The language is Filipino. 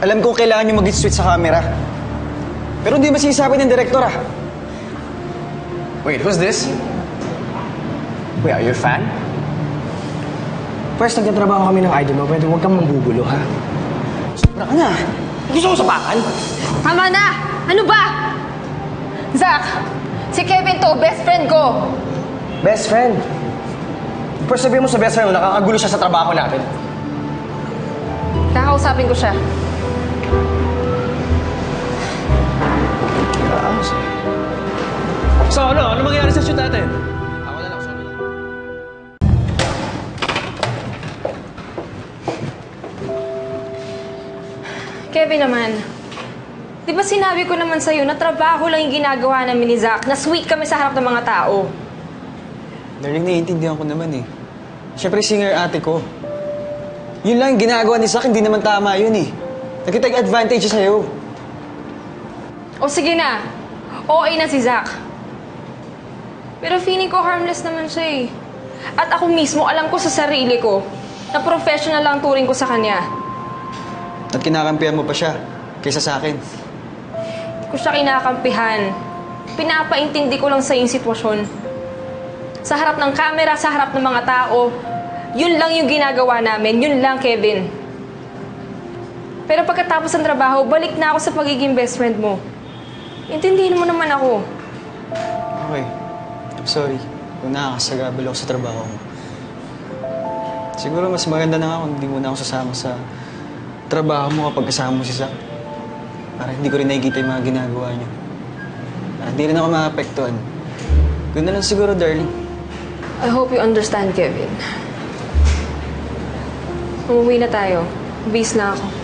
Alam kong kailangan nyo mag-switch sa camera. Pero hindi masisabi ng direktor, ah. Wait, who's this? Wait, are you a fan? First, nagtatrabaho kami ng idol mo, pero huwag kang mambubulo, ha? Sobra ka na. Gusto mo sapakan? Tama na! Ano ba? Zach, si Kevin to, best friend ko. Best friend? First, sabihin mo sa best friend mo, nakakagulo siya sa trabaho natin. Kakausapin ko siya. So ano mangyayari sa shoot natin? Ako na lang, sorry. Kevin naman, di ba sinabi ko naman sa'yo na trabaho lang yung ginagawa namin ni Zach, na sweet kami sa harap ng mga tao. Darling, naiintindihan ko naman eh. Siyempre, singer ate ko. Yun lang yung ginagawa ni Zach, hindi naman tama yun eh. Nagkitag advantage sa'yo. O sige na, okay na si Zach. Pero feeling ko harmless naman siya eh. At ako mismo, alam ko sa sarili ko na professional lang turing ko sa kanya. At kinakampihan mo pa siya, kaysa sa akin. Hindi ko siya kinakampihan. Pinapaintindi ko lang sa yung sitwasyon. Sa harap ng camera, sa harap ng mga tao, yun lang yung ginagawa namin. Yun lang, Kevin. Pero pagkatapos ng trabaho, balik na ako sa pagiging best friend mo. Intindihin mo naman ako. Okay. I'm sorry kung nakakasagabal ako sa trabaho mo. Siguro mas maganda na nga kung hindi mo na ako sasama sa trabaho mo kapag kasama mo si Zach. Para hindi ko rin nakikita yung mga ginagawa niyo. Para hindi rin ako maapektuhan. Ganda lang siguro, darling. I hope you understand, Kevin. Umuwi na tayo. Bis na ako.